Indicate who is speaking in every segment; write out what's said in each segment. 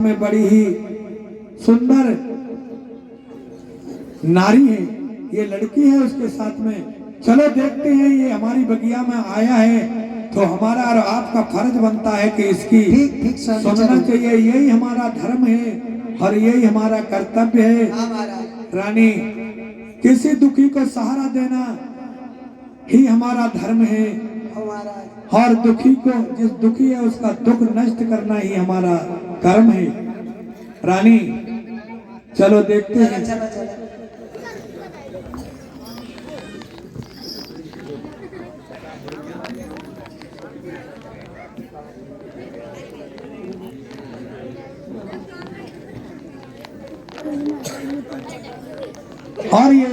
Speaker 1: में बड़ी ही सुंदर नारी है, ये लड़की है उसके साथ में। चलो देखते हैं, ये हमारी बगिया में आया है तो हमारा और आपका फर्ज बनता है कि इसकी सुनना चाहिए। यही हमारा धर्म है और यही हमारा कर्तव्य है। रानी, किसी दुखी को सहारा देना ही हमारा धर्म है और दुखी को, जिस दुखी है उसका दुख नष्ट करना ही हमारा कर्म है। रानी चलो देखते हैं। और ये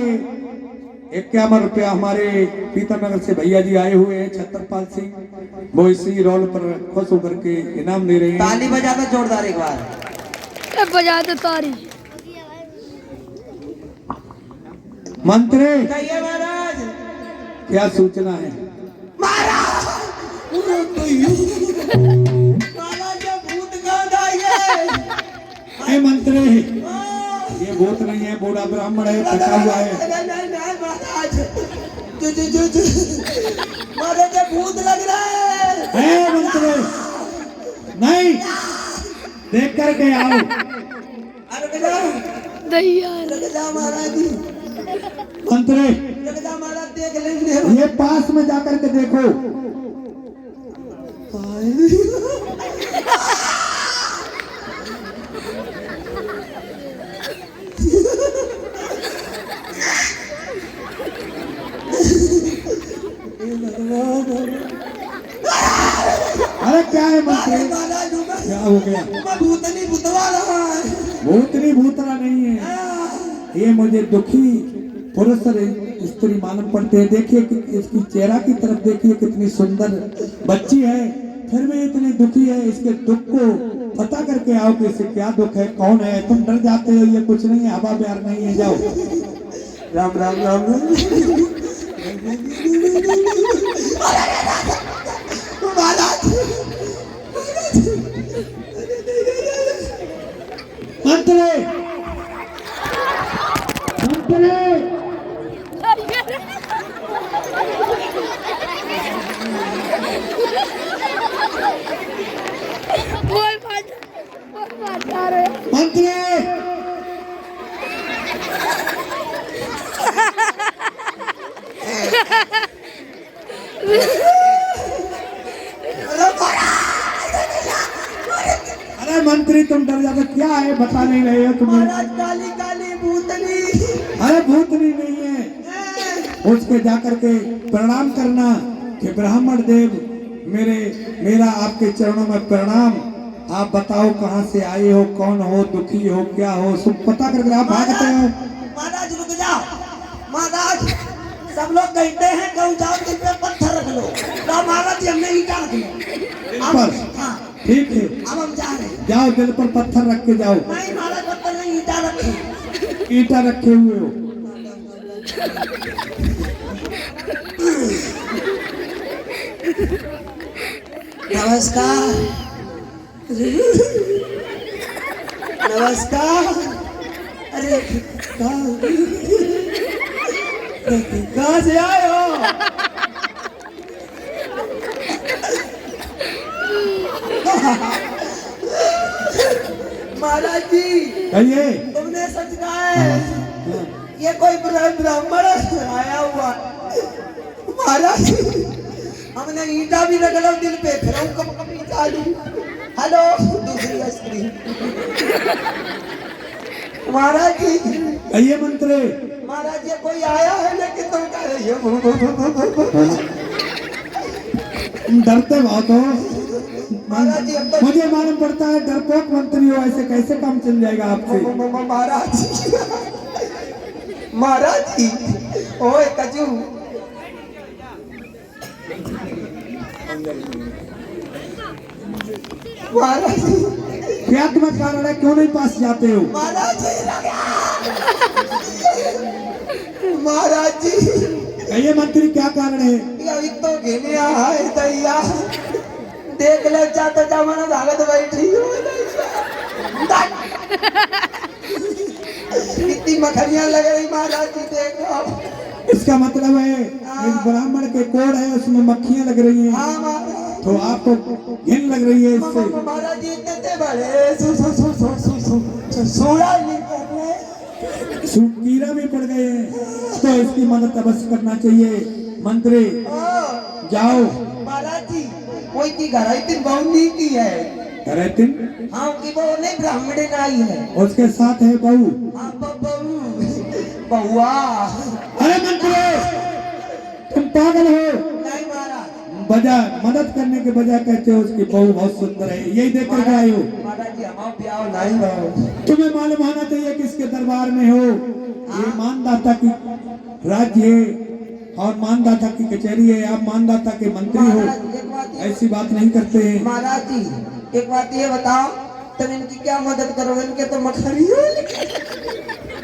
Speaker 1: 51 रुपया हमारे पीतमनगर से भैया जी आए हुए हैं, छत्रपाल सिंह, वो इसी रोल पर खुश होकर के इनाम दे रहे हैं।
Speaker 2: ताली बजा दो जोरदार एक बार,
Speaker 3: बजा दो ताली।
Speaker 1: मंत्री
Speaker 2: कहिए महाराज।
Speaker 1: क्या सूचना है?
Speaker 2: महाराज ये भूत गांड आई है।
Speaker 1: मंत्री, ये भूत नहीं है, बूढ़ा ब्राह्मण है, थका हुआ है।
Speaker 2: महाराज महाराज भूत लग रहा है।
Speaker 1: मंत्री नहीं, देख करके आओ।
Speaker 2: रुक जा महाराज,
Speaker 1: मंत्री
Speaker 2: रुक जा महाराज, देख लेंगे।
Speaker 1: ये पास में जाकर के देखो। अरे क्या है मंत्री, क्या हो गया?
Speaker 2: भूतनी भूतवा रहा है।
Speaker 1: भूतनी भूतरा नहीं है, ये मुझे दुखी पुरुष और स्त्री मालूम पड़ते हैं। देखिए कि इसकी चेहरा की तरफ देखिए, कितनी सुंदर बच्ची है, फिर भी इतनी दुखी है। इसके दुख को पता करके आओ कि इसे क्या दुख है, कौन है। तुम डर जाते हो, ये कुछ नहीं है, हवा प्यार नहीं है। जाओ।
Speaker 2: राम राम राम
Speaker 1: मंत्री, मंत्री मंत्री अरे मंत्री, तुम डर जाते, क्या है बता नहीं रहे हो तुम?
Speaker 2: महाराज काली काली भूतनी।
Speaker 1: अरे भूतनी नहीं है, उसके जाकर के प्रणाम करना कि ब्राह्मण देव, मेरा आपके चरणों में प्रणाम। आप बताओ कहाँ से आए हो, कौन हो, दुखी हो, क्या हो, सब पता करके आप भागते हो।
Speaker 2: महाराज रुक जाओ महाराज, सब लोग कहते हैं कहूँ जाओ दिल पे पत्थर रख लो। तो महाराज जी हमने ईटा रख लो। हाँ
Speaker 1: ठीक है,
Speaker 2: अब हम जा रहे हैं।
Speaker 1: जाओ, दिल पर पत्थर रख के जाओ।
Speaker 2: नहीं महाराज, पत्थर नहीं, ईटा रखे।
Speaker 1: ईटा रखे हुए हो।
Speaker 2: नमस्कार नमस्कार। अरे कहाँ से आए हो? महाराज जी
Speaker 1: कहिए।
Speaker 2: तुमने सच कहा है, ये कोई ब्राह्मण आया हुआ। महाराज जी हमने ईटा भी रख दिल पे, फिर हम कब ईटा ली। हेलो दूसरी स्त्री। महाराज जी
Speaker 1: कहिए मंत्री।
Speaker 2: महाराज ये कोई आया है, लेकिन तुम कह रही हो
Speaker 1: डरते बहुत हो।
Speaker 2: महाराज जी अब तो
Speaker 1: मुझे मालूम पड़ता है डरपोक मंत्री हो, ऐसे कैसे काम चल जाएगा आपसे?
Speaker 2: महाराज जी, महाराज जी, ओए कजू, महाराज जी
Speaker 1: क्या तुम्हें कारण है, क्यों नहीं पास जाते हो?
Speaker 2: महाराज जी, महाराज जी
Speaker 1: कहिए मंत्री, क्या कारण है?
Speaker 2: अभी तो घेने आए दैया, देख ले चाहते जमाना भागत बैठी हो। कितनी मखनियां लग रही महाराज जी, देखो।
Speaker 1: इसका मतलब है एक ब्राह्मण के कोड़ है, उसमें मक्खियां लग रही हैं,
Speaker 2: हाँ महाराज।
Speaker 1: तो आपको घिन लग रही है इससे।
Speaker 2: महाराज जी इतने बड़े सोड़ा नहीं कर रहे,
Speaker 1: कीड़ा भी पड़ गए हैं, तो इसकी मदद अवश्य करना चाहिए। मंत्री जाओ।
Speaker 2: महाराज जी कोई की घर आई बहु नहीं की है।
Speaker 1: करे तिन
Speaker 2: हाँ की बहू नहीं, ब्राह्मण आई है।
Speaker 1: उसके साथ है बहू।
Speaker 2: हाँ बहू बहुआ।
Speaker 1: अरे मंत्री तुम पागल हो,
Speaker 2: नहीं महाराज,
Speaker 1: बजाय मदद करने के बजाय कहते हो उसकी बहू बहुत सुंदर है, यही देख कर आए हो।
Speaker 2: महाराज जी हमारा ब्याह नहीं भाव।
Speaker 1: तुम्हें मालूम होना चाहिए किसके दरबार में हो। ये मानदाता की राज्य है और मानदाता की कचहरी है, आप मानदाता के मंत्री हो, ऐसी बात नहीं करते हैं।
Speaker 2: महाराज जी एक बात ये बताओ, तुम इनकी क्या मदद करोगे? इनके तो मखनी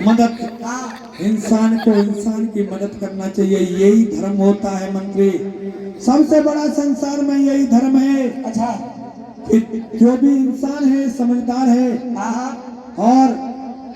Speaker 1: मदद,
Speaker 2: हाँ
Speaker 1: इंसान को इंसान की मदद करना चाहिए, यही धर्म होता है मंत्री। सबसे बड़ा संसार में यही धर्म है
Speaker 2: अच्छा
Speaker 1: कि जो भी इंसान है समझदार है,
Speaker 2: हाँ
Speaker 1: और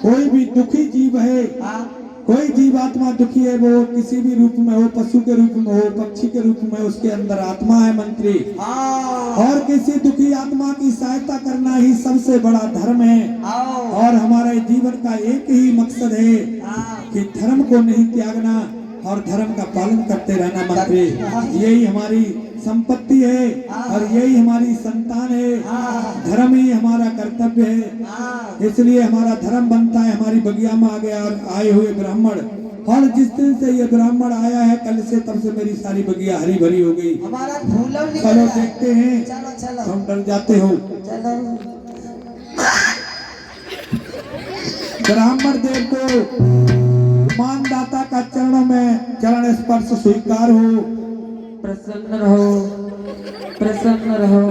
Speaker 1: कोई भी दुखी जीव है,
Speaker 2: हाँ
Speaker 1: कोई जीवात्मा दुखी है, वो किसी भी रूप में हो, पशु के रूप में हो, पक्षी के रूप में, उसके अंदर आत्मा है मंत्री।
Speaker 2: हाँ
Speaker 1: और किसी दुखी आत्मा की सहायता करना ही सबसे बड़ा धर्म है।
Speaker 2: आओ
Speaker 1: और हमारे जीवन का एक ही मकसद है
Speaker 2: हाँ
Speaker 1: कि धर्म को नहीं त्यागना और धर्म का पालन करते रहना मंत्री। यही हमारी संपत्ति है और यही हमारी संतान है। धर्म ही हमारा कर्तव्य है,
Speaker 2: हाँ
Speaker 1: इसलिए हमारा धर्म बनता है। हमारी बगिया में आ गया और आए हुए ब्राह्मण, और जिस दिन से ये ब्राह्मण आया है कल से तब से मेरी सारी बगिया हरी भरी हो गई।
Speaker 2: हमारा फूल
Speaker 1: चलो देखते हैं,
Speaker 2: चलो चलो
Speaker 1: तुम डर जाते हो।
Speaker 2: चलो।
Speaker 1: ब्राह्मण देव को मानदाता का चरणों में चरण स्पर्श स्वीकार हो।
Speaker 2: प्रसन्न रहो, प्रसन्न रहो।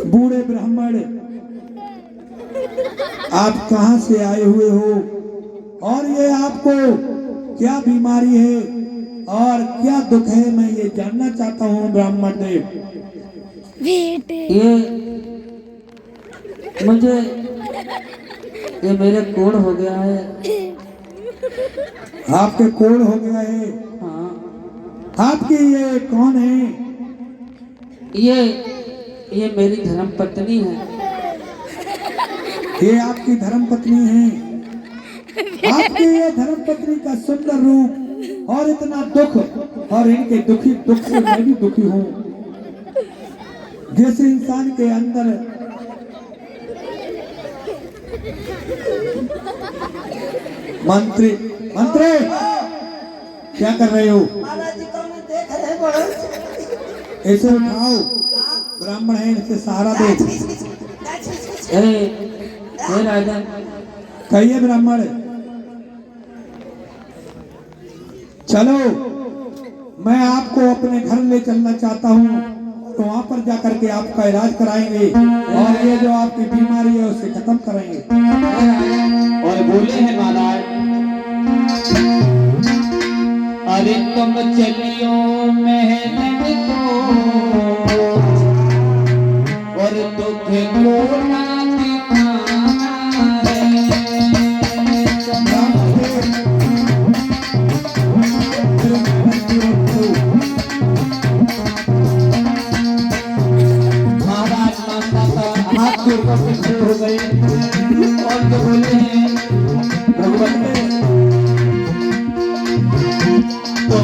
Speaker 1: बूढ़े ब्राह्मण, आप कहां से आए हुए हो और ये आपको क्या बीमारी है और क्या दुख है, मैं ये जानना चाहता हूँ ब्राह्मण देव।
Speaker 2: ये मुझे ये मेरे कोड़ हो गया है।
Speaker 1: आपके कोड़ हो गया है?
Speaker 2: हाँ
Speaker 1: आपकी ये कौन है?
Speaker 2: ये मेरी धर्म पत्नी है।
Speaker 1: ये आपकी धर्म पत्नी है। आपके ये धर्म पत्नी का सुंदर रूप और इतना दुख, और इनके दुख से मैं भी दुखी हूँ। जैसे इंसान के अंदर मंत्री क्या कर रहे हो?
Speaker 2: महाराज जी को मैं देख रहे बहुत।
Speaker 1: ऐसे उठाओ, ब्राह्मण है, इनसे सहारा दो।
Speaker 2: राजा
Speaker 1: कहिए ब्राह्मण, चलो मैं आपको अपने घर ले चलना चाहता हूँ, तो वहाँ पर जाकर के आपका इलाज कराएंगे और ये जो आपकी बीमारी है उसे खत्म करेंगे।
Speaker 3: और बोले हैं महाराज, अरे तुम चलियो महल को और दुख को ना दिखाना महाराज हाथ के ऊपर से खड़े हो गए और जो बोले हैं भगवत तो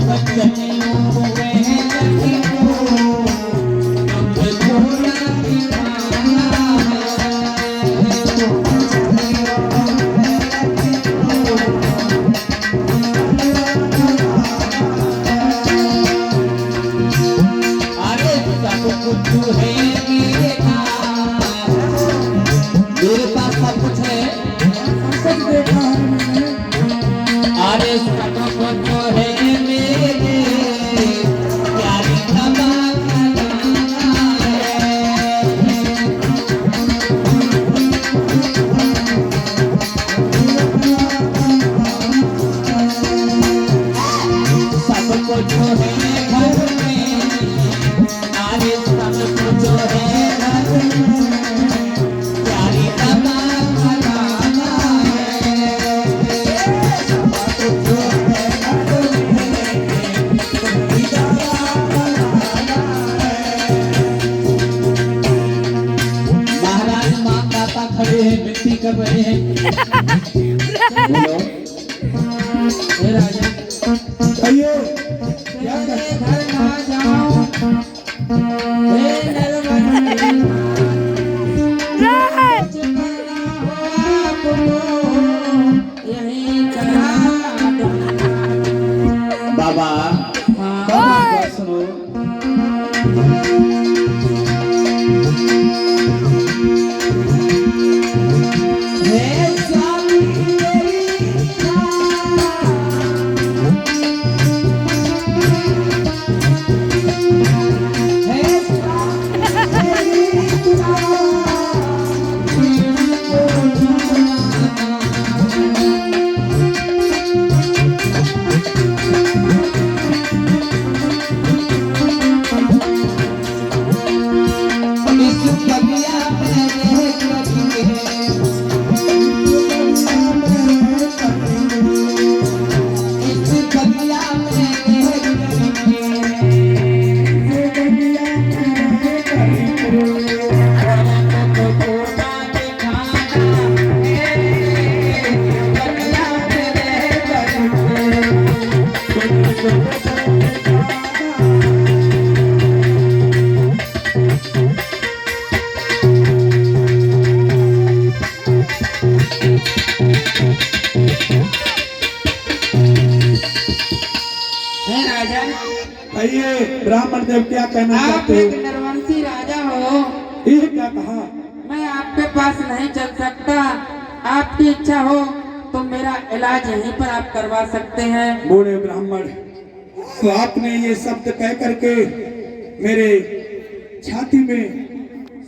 Speaker 3: अरे सब कुछ है मेरे पास खड़े हैं, विनती कर रहे हैं। बोलो हे राजा,
Speaker 1: कहिए क्या
Speaker 3: तेरे घर ना जाऊं, हे नरवंती, कुछ करना हो आपको, यहीं करा दो। बाबा, हाँ बात सुनो। हे स्वामी
Speaker 1: कहिए ब्राह्मण देव क्या कहना
Speaker 4: आप
Speaker 1: चाहते
Speaker 4: एक
Speaker 1: हो?
Speaker 4: नरवंशी राजा हो,
Speaker 1: ये क्या कहा?
Speaker 4: मैं आपके पास नहीं चल सकता। आपकी इच्छा हो तो मेरा इलाज यहीं पर आप करवा सकते हैं।
Speaker 1: बूढ़े ब्राह्मण, तो आपने ये शब्द कह करके मेरे छाती में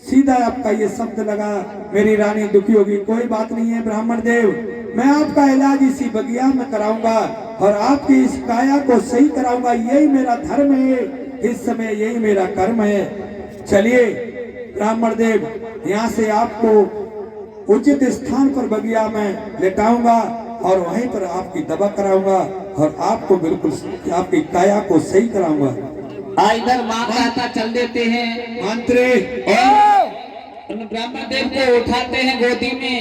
Speaker 1: सीधा आपका ये शब्द लगा, मेरी रानी दुखी होगी। कोई बात नहीं है ब्राह्मण देव, मैं आपका इलाज इसी बगिया में कराऊंगा और आपकी इस काया को सही कराऊंगा। यही मेरा धर्म है, इस समय यही मेरा कर्म है। चलिए ब्राह्मण देव, यहाँ से आपको उचित स्थान पर बगिया में लेटाऊंगा और वहीं पर आपकी दवा कराऊंगा और आपको बिल्कुल आपकी काया को सही कराऊंगा।
Speaker 3: इधर माँ कहता चल देते हैं
Speaker 1: मंत्री
Speaker 3: और ब्राह्मण देव को उठाते हैं गोदी में।